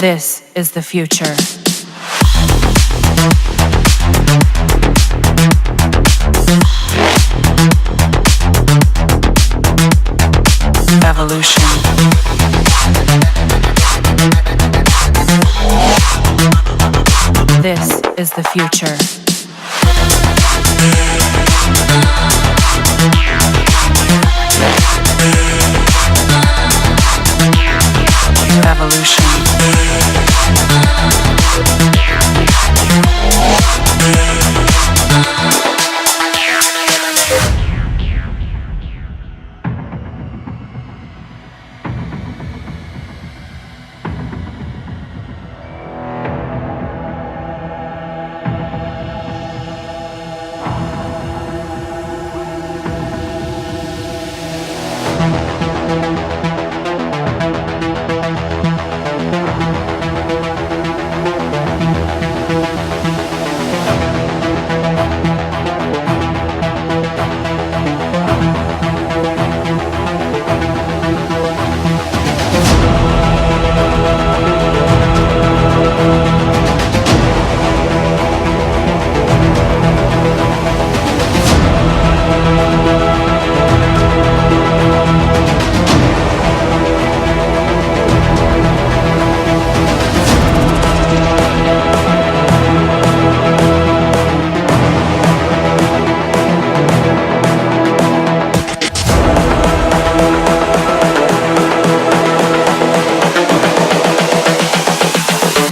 This is the future. Evolution. This is the future. Evolution.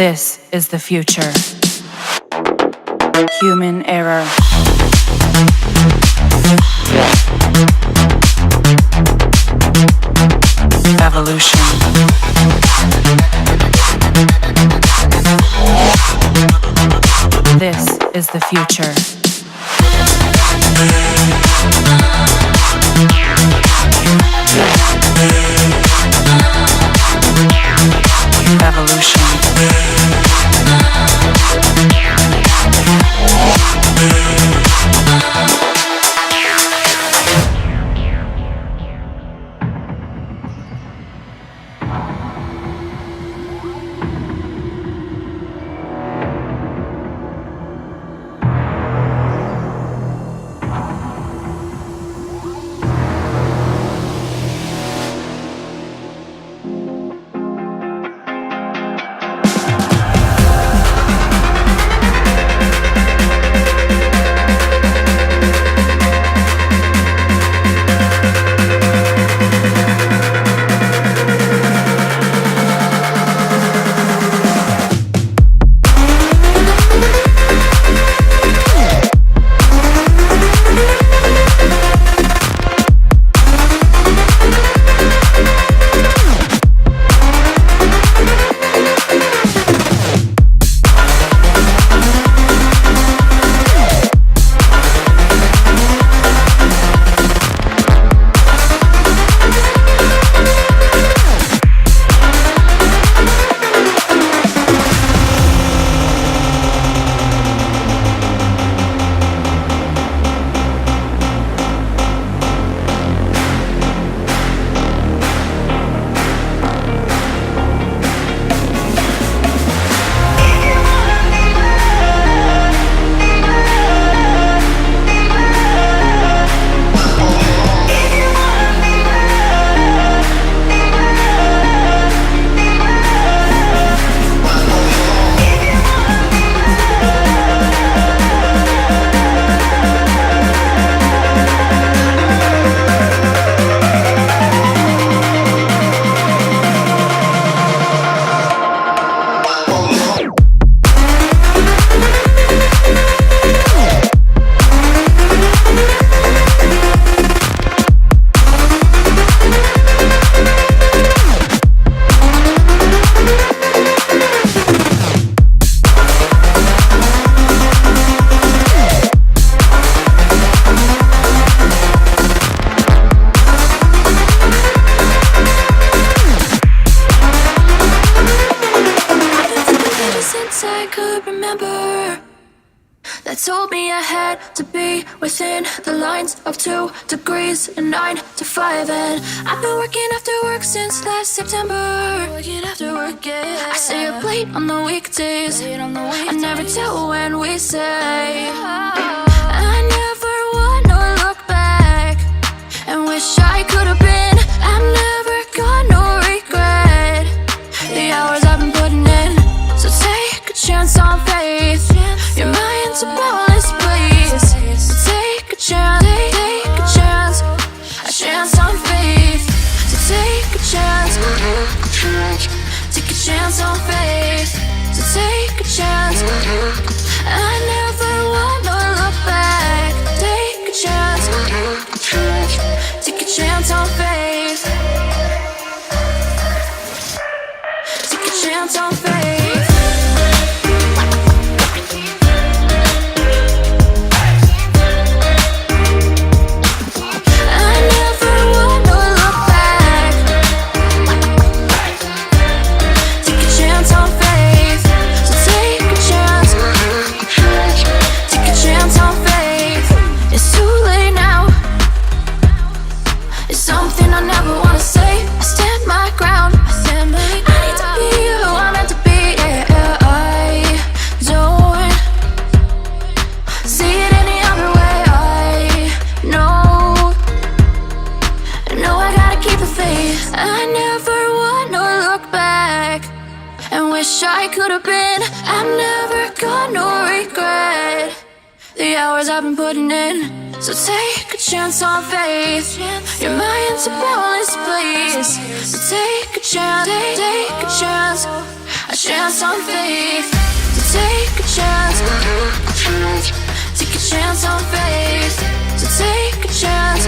This is the future. Human error. Evolution. This is the future. Evolution. told me I had to be within the lines of 2 degrees and 9 to 5. And I've been working after work since last September. Working after work, yeah. I stay up late on the weekdays. I never tell when we say. I never wanna look back and wish I could have been. I've never got no regret. The hours I've been putting in. So take a chance on faith. Your mind's a boundless place. So take a chance, a chance on faith. So take a chance, take a chance on faith. So take a chance. I never wanna look back. Take a chance, take a chance on faith. Take a chance on faith. I could have been. I've never got no regret. The hours I've been putting in. So take a chance on faith. Your mind's a boundless place. So take a chance, take a chance, a chance on faith. So take a chance, take a chance on faith. So take a chance.